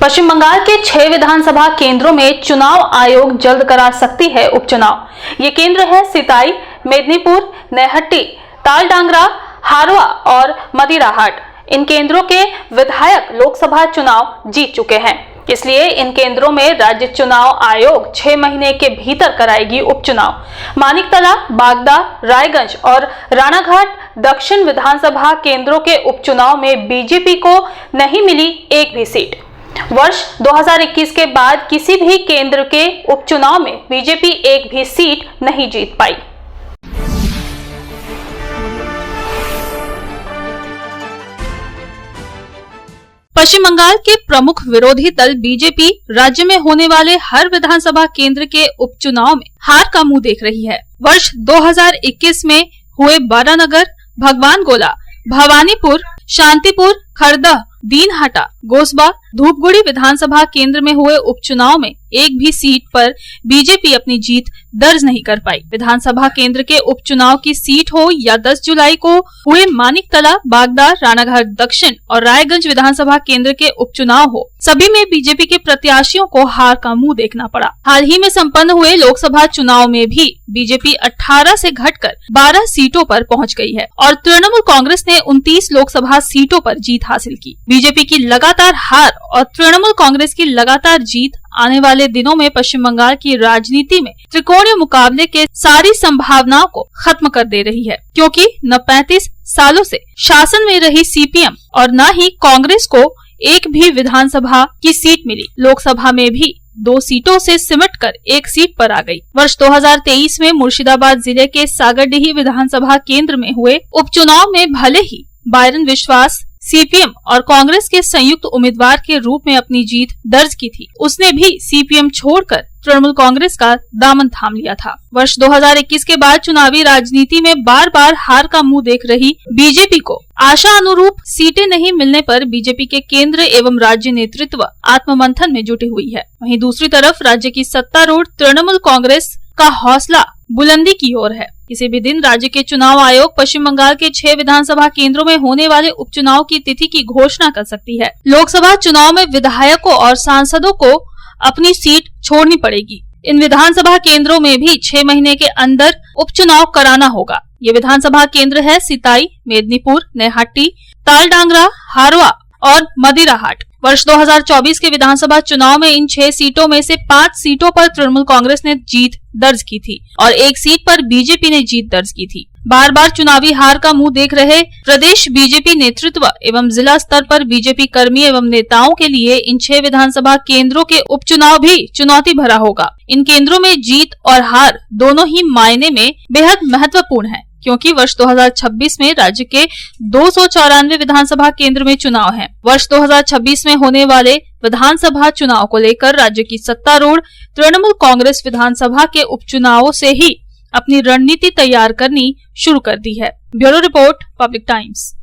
पश्चिम बंगाल के 6 विधानसभा केंद्रों में चुनाव आयोग जल्द करा सकती है उपचुनाव। ये केंद्र है सिताई, मेदिनीपुर, नैहट्टी, तालडांगरा, हारवा और मदिराहाट। इन केंद्रों के विधायक लोकसभा चुनाव जीत चुके हैं, इसलिए इन केंद्रों में राज्य चुनाव आयोग 6 महीने के भीतर कराएगी उपचुनाव। मानिकतला, बागदा, रायगंज और रानाघाट दक्षिण विधानसभा केंद्रों के उपचुनाव में बीजेपी को नहीं मिली एक भी सीट। वर्ष 2021 के बाद किसी भी केंद्र के उपचुनाव में बीजेपी एक भी सीट नहीं जीत पाई। पश्चिम बंगाल के प्रमुख विरोधी दल बीजेपी राज्य में होने वाले हर विधानसभा केंद्र के उपचुनाव में हार का मुंह देख रही है। वर्ष 2021 में हुए बारानगर, भगवान गोला, भवानीपुर, शांतिपुर, खरदह, दीनहाटा, गोसबा, धूपगुड़ी विधानसभा केंद्र में हुए उपचुनाव में एक भी सीट पर बीजेपी अपनी जीत दर्ज नहीं कर पाई। विधानसभा केंद्र के उपचुनाव की सीट हो या 10 जुलाई को हुए मानिकतला, बागदा, रानाघाट दक्षिण और रायगंज विधानसभा केंद्र के उपचुनाव हो, सभी में बीजेपी के प्रत्याशियों को हार का मुंह देखना पड़ा। हाल ही में संपन्न हुए लोकसभा चुनाव में भी बीजेपी 18 से घटकर 12 सीटों पर पहुंच गई है और तृणमूल कांग्रेस ने 29 लोकसभा सीटों पर जीत हासिल की। बीजेपी की लगातार हार और तृणमूल कांग्रेस की लगातार जीत आने वाले दिनों में पश्चिम बंगाल की राजनीति में त्रिकोणीय मुकाबले के सारी संभावनाओं को खत्म कर दे रही है, क्योंकि न 35 सालों से शासन में रही सीपीएम और न ही कांग्रेस को एक भी विधानसभा की सीट मिली। लोकसभा में भी 2 सीटों से सिमटकर एक सीट पर आ गई। वर्ष 2023 में मुर्शिदाबाद जिले के सागरडीही विधानसभा केंद्र में हुए उपचुनाव में भले ही बायरन विश्वास सीपीएम और कांग्रेस के संयुक्त उम्मीदवार के रूप में अपनी जीत दर्ज की थी, उसने भी सीपीएम छोड़कर तृणमूल कांग्रेस का दामन थाम लिया था। वर्ष 2021 के बाद चुनावी राजनीति में बार बार हार का मुंह देख रही बीजेपी को आशा अनुरूप सीटें नहीं मिलने पर बीजेपी के केंद्र एवं राज्य नेतृत्व आत्ममंथन में जुटी हुई है। वहीं दूसरी तरफ राज्य की सत्तारूढ़ तृणमूल कांग्रेस का हौसला बुलंदी की ओर है। किसी भी दिन राज्य के चुनाव आयोग पश्चिम बंगाल के 6 विधानसभा केंद्रों में होने वाले उपचुनाव की तिथि की घोषणा कर सकती है। लोकसभा चुनाव में विधायकों और सांसदों को अपनी सीट छोड़नी पड़ेगी। इन विधानसभा केंद्रों में भी 6 महीने के अंदर उपचुनाव कराना होगा। ये विधानसभा केंद्र है सिताई, मेदिनीपुर, नैहट्टी, तालडांगरा, हारवा और मदिराहाट। वर्ष 2024 के विधानसभा चुनाव में इन 6 सीटों में से 5 सीटों पर तृणमूल कांग्रेस ने जीत दर्ज की थी और एक सीट पर बीजेपी ने जीत दर्ज की थी। बार बार चुनावी हार का मुंह देख रहे प्रदेश बीजेपी नेतृत्व एवं जिला स्तर पर बीजेपी कर्मी एवं नेताओं के लिए इन 6 विधानसभा केंद्रों के उपचुनाव भी चुनौती भरा होगा। इन केंद्रों में जीत और हार दोनों ही मायने में बेहद महत्वपूर्ण है, क्योंकि वर्ष 2026 में राज्य के 294 विधानसभा केंद्र में चुनाव है। वर्ष 2026 में होने वाले विधानसभा चुनाव को लेकर राज्य की सत्तारूढ़ तृणमूल कांग्रेस विधानसभा के उपचुनावों से ही अपनी रणनीति तैयार करनी शुरू कर दी है। Bureau report, public times.